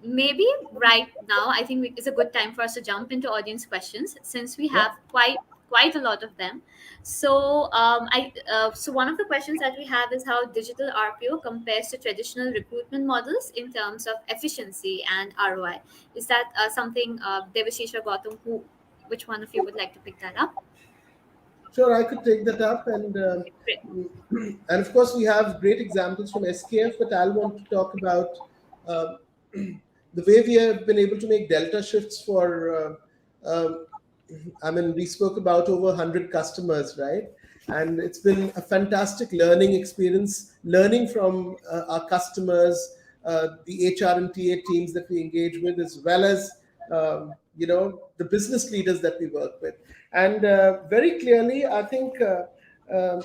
maybe right now I think it's a good time for us to jump into audience questions since we yeah. have quite a lot of them. So so one of the questions that we have is how digital RPO compares to traditional recruitment models in terms of efficiency and ROI. Is that something Devashish or Gautam, who which one of you would like to pick that up? Sure, I could take that up, Great. and of course we have great examples from SKF, but I'll want to talk about uh, the way we have been able to make delta shifts for. I mean, we spoke about over 100 customers, right? And it's been a fantastic learning experience, learning from our customers, the HR and TA teams that we engage with, as well as the business leaders that we work with. And very clearly, I think uh,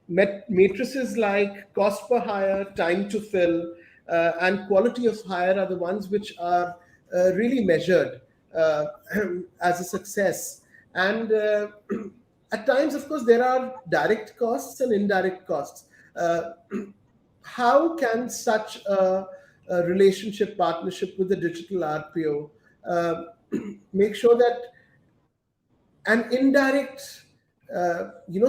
matrices like cost per hire, time to fill, and quality of hire are the ones which are really measured uh, as a success. And at times, of course, there are direct costs and indirect costs. Uh, how can such a relationship partnership with the digital RPO uh, make sure that an indirect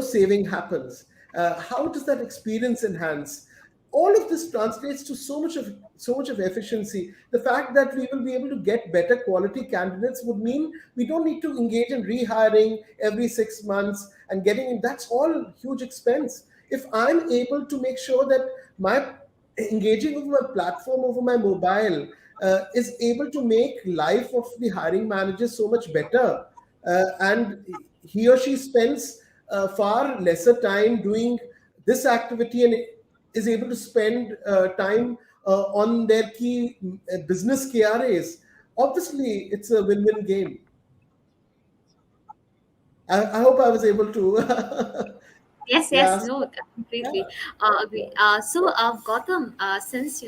saving happens? How does that experience enhance? All of this translates to so much of efficiency. The fact that we will be able to get better quality candidates would mean we don't need to engage in rehiring every 6 months and getting in. That's all huge expense. If I'm able to make sure that my engaging with my platform over my mobile is able to make life of the hiring manager so much better, and he or she spends far lesser time doing this activity and is able to spend time on their key business KRAs. Obviously, it's a win-win game. I hope I was able to. Yes, yes, Yeah, no, yeah, completely agree. Gautam, since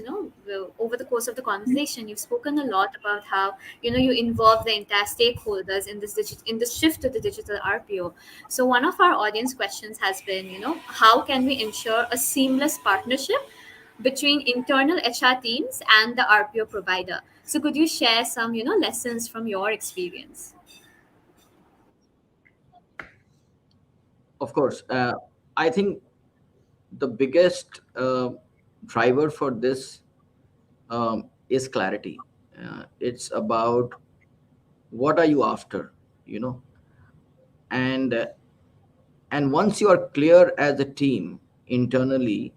over the course of the conversation, you've spoken a lot about how you involve the entire stakeholders in in this shift to the digital RPO. So one of our audience questions has been, how can we ensure a seamless partnership between internal HR teams and the RPO provider? So could you share some, lessons from your experience? Of course, I think the biggest driver for this is clarity. It's about what are you after, you know, and and once you are clear as a team internally,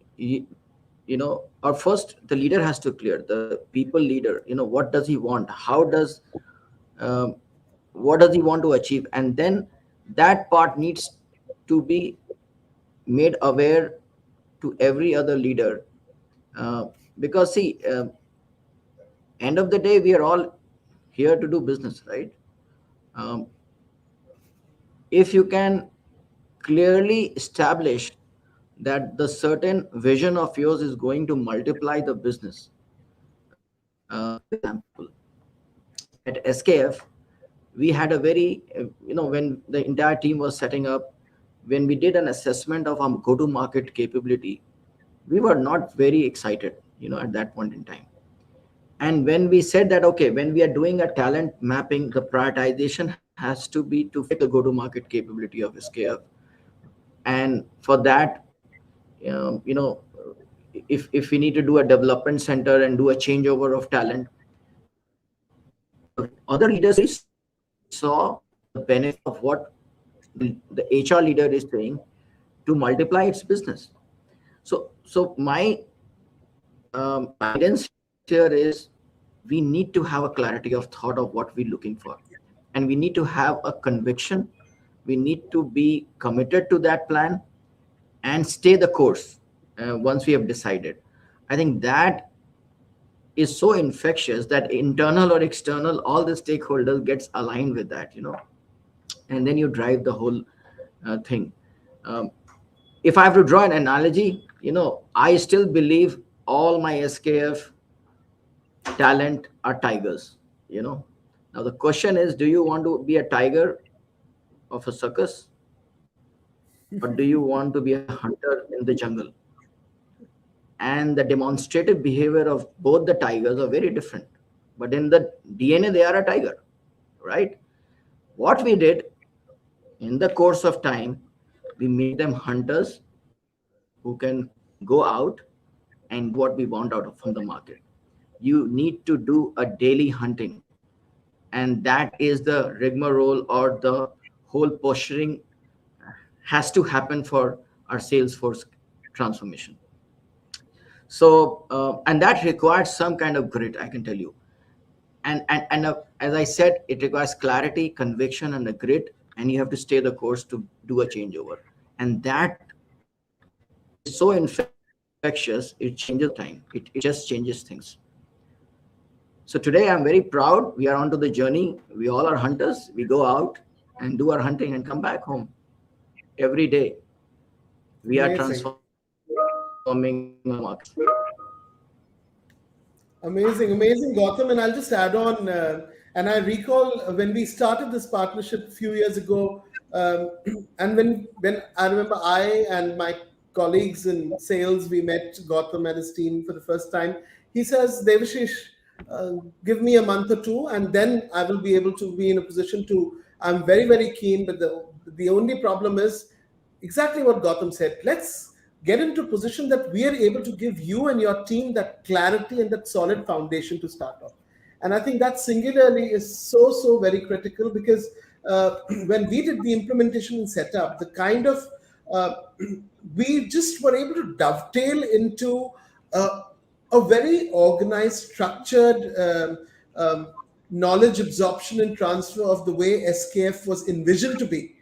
or first the leader has to clear, the people leader, what does he want, how does um, what does he want to achieve, and then that part needs to be made aware to every other leader. uh, because see, end of the day we are all here to do business, right? um, if you can clearly establish that the certain vision of yours is going to multiply the business. For example, at SKF, we had a very, when the entire team was setting up, when we did an assessment of our go to market capability, we were not very excited, at that point in time. And when we said that, okay, when we are doing a talent mapping, the prioritization has to be to fix the go to market capability of SKF. And for that, if we need to do a development center and do a changeover of talent, the other leaders really saw the benefit of what the HR leader is saying to multiply its business. So my guidance here is we need to have a clarity of thought of what we're looking for, and we need to have a conviction. We need to be committed to that plan and stay the course once we have decided. I think that is so infectious that internal or external, all the stakeholders gets aligned with that, and then you drive the whole thing. Um, if I have to draw an analogy, I still believe all my SKF talent are tigers. Now the question is, do you want to be a tiger of a circus, or do you want to be a hunter in the jungle? And the demonstrative behavior of both the tigers are very different, but in the DNA they are a tiger, right? What we did in the course of time, we made them hunters who can go out and get what we want out of from the market. You need to do a daily hunting, and that is the rigmarole, or the whole posturing has to happen for our Salesforce transformation. So and that requires some kind of grit, I can tell you. And as I said, it requires clarity, conviction, and a grit, and you have to stay the course to do a changeover. And that is so infectious, it changes the time. It just changes things. So today I'm very proud. We are onto the journey. We all are hunters. We go out and do our hunting and come back home every day. We are Amazing. transforming our markets. Amazing, amazing, Gautam. And I'll just add on, and I recall when we started this partnership a few years ago, and when I remember I and my colleagues in sales, we met Gautam and his team for the first time. He says, Devashish, uh, give me a month or two, and then I will be able to be in a position to. I'm very, very keen, but the only problem is exactly what Gautam said. Let's get into a position that we are able to give you and your team that clarity and that solid foundation to start off. And I think that singularly is so, so very critical because when we did the implementation and setup, the kind of uh, we just were able to dovetail into uh, a very organized, structured knowledge absorption and transfer of the way SKF was envisioned to be.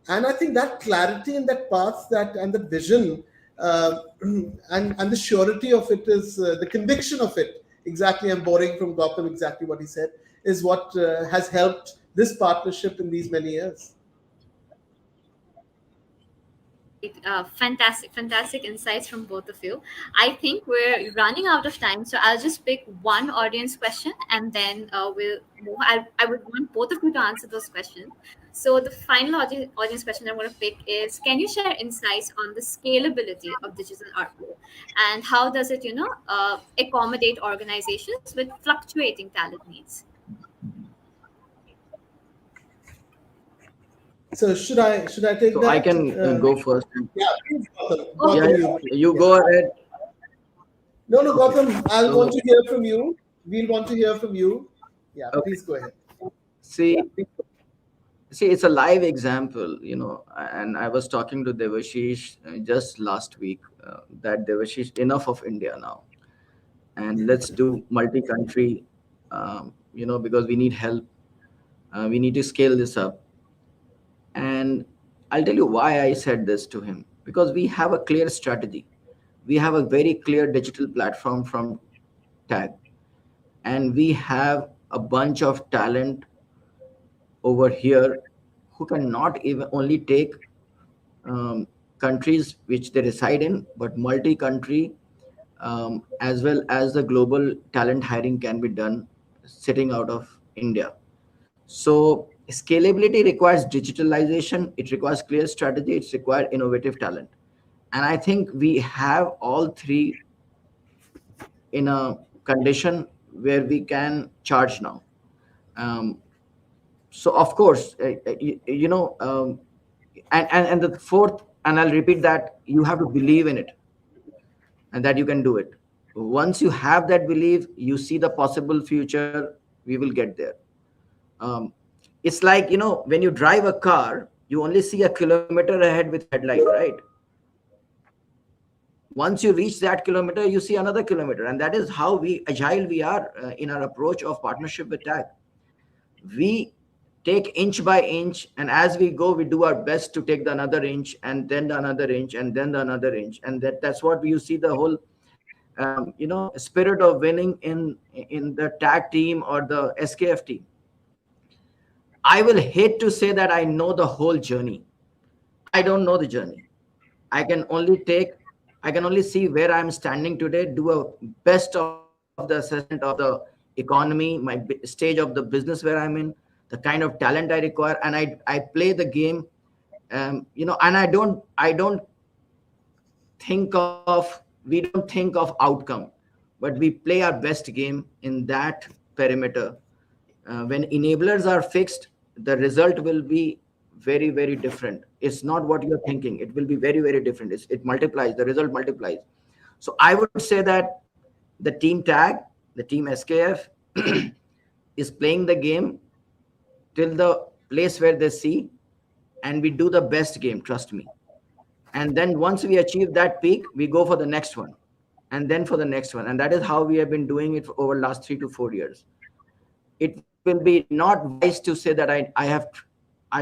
And I think that clarity and that path, that and the vision, and the surety of it is the conviction of it. Exactly, I'm borrowing from Gautam exactly what he said is what has helped this partnership in these many years. Great. Fantastic, fantastic insights from both of you. I think we're running out of time, so I'll just pick one audience question and then we'll move. I would want both of you to answer those questions. So, the final audience question I'm going to pick is, can you share insights on the scalability of digital RPO, and how does it, accommodate organizations with fluctuating talent needs? So should I take So I that? can go first. Yeah, please, Gautam. Oh, Yeah, Gautam, please. you please. you Yeah. go ahead. No, no, Okay. Gautam. I'll want So to hear from you. We'll want to hear from you. Yeah, okay. please go ahead. See, it's a live example, and I was talking to Devashish just last week, that Devashish, enough of India now, and let's do multi-country, because we need help. We need to scale this up. And I'll tell you why I said this to him, because we have a clear strategy. We have a very clear digital platform from Tag, and we have a bunch of talent over here who can not even only take countries which they reside in, but multi-country, as well as the global talent hiring can be done sitting out of India. So Scalability requires digitalization, it requires clear strategy, it requires innovative talent. And I think we have all three in a condition where we can charge now. Um, so of course, and the fourth, and I'll repeat that, you have to believe in it and that you can do it. Once you have that belief, you see the possible future, we will get there. um, it's like, when you drive a car, you only see a kilometer ahead with your headlight, right? Once you reach that kilometer, you see another kilometer, and that is how we agile we are in our approach of partnership with tag. We take inch by inch, and as we go, we do our best to take the another inch, and then the another inch, and then the another inch, and that's what you see the whole spirit of winning in the tag team or the SKF team. I will hate to say that I know the whole journey. I don't know the journey. I can only take, I can only see where I'm standing today, do a best of the assessment of the economy, my stage of the business where I'm in, the kind of talent I require, and I play the game. And I don't think of, we don't think of outcome, but we play our best game in that perimeter. When enablers are fixed, the result will be very, very different. It's not what you're thinking. It will be very, very different. It multiplies, the result multiplies. So I would say that the team tag, the team SKF is playing the game till the place where they see, and we do the best game, trust me. And then once we achieve that peak, we go for the next one, and then for the next one. And that is how we have been doing it for over last 3 to 4 years. It will be not wise to say that I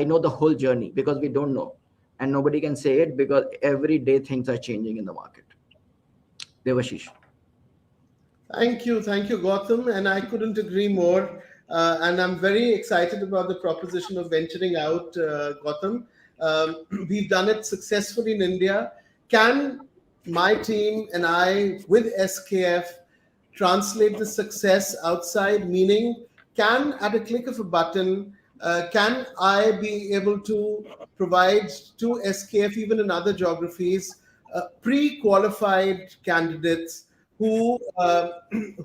know the whole journey, because we don't know, and nobody can say it, because every day things are changing in the market. Devashish. Thank you, Gautam, and I couldn't agree more. And I'm very excited about the proposition of venturing out, Gautam. We've done it successfully in India. Can my team and I, with SKF, translate the success outside? Meaning, can at a click of a button, can I be able to provide to SKF, even in other geographies, pre-qualified candidates who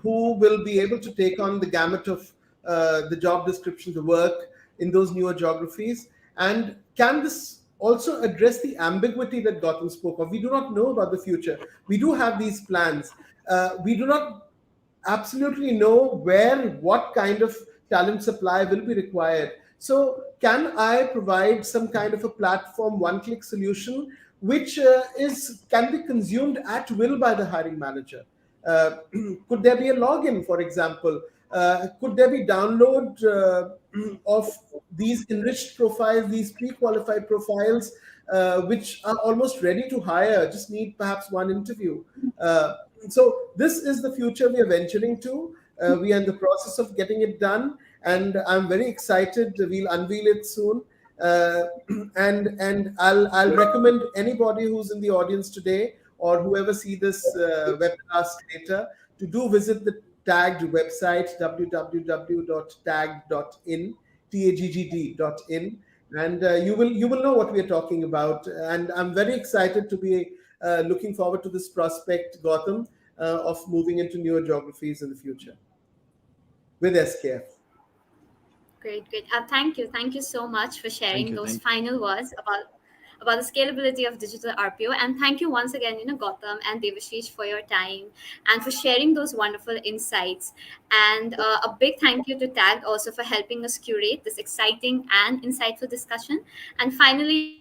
who will be able to take on the gamut of the job description, the work in those newer geographies? And can this also address the ambiguity that Gautam spoke of? We do not know about the future. We do have these plans. We do not absolutely know where, what kind of talent supply will be required. So can I provide some kind of a platform, one click solution, which is can be consumed at will by the hiring manager? uh, could there be a login, for example? Could there be download of these enriched profiles, these pre-qualified profiles, which are almost ready to hire, just need perhaps one interview? So this is the future we are venturing to. We are in the process of getting it done, and I'm very excited. We'll unveil it soon. Uh, and I'll recommend anybody who's in the audience today, or whoever see this webcast later, to do visit the tagged website, www.tagged.in, taggd.in, and you will know what we are talking about. And I'm very excited to be looking forward to this prospect, Gautam, of moving into newer geographies in the future with SKF. Great, great. Thank you so much for sharing Thank those you. final words about the scalability of digital RPO. And thank you once again, Gautam and Devashish, for your time and for sharing those wonderful insights. And a big thank you to Tag also for helping us curate this exciting and insightful discussion. And finally,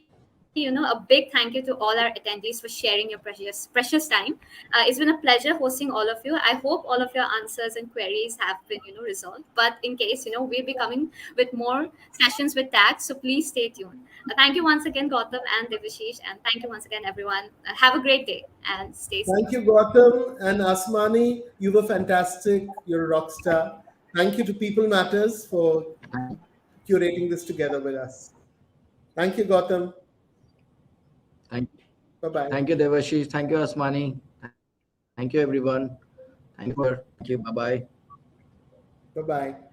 a big thank you to all our attendees for sharing your precious time. It's been a pleasure hosting all of you. I hope all of your answers and queries have been, resolved. But in case, we'll be coming with more sessions with tags, so please stay tuned. Thank you once again, Gautam and Devashish, and thank you once again, everyone. Have a great day and stay Thank safe. you, Gautam and Asmani. You were fantastic. You're a rock star. Thank you to People Matters for curating this together with us. Thank you, Gautam. Thank, Bye bye. thank you, Devashish. Thank you, Asmani. Thank you, everyone. Thank you. Bye bye. Bye bye.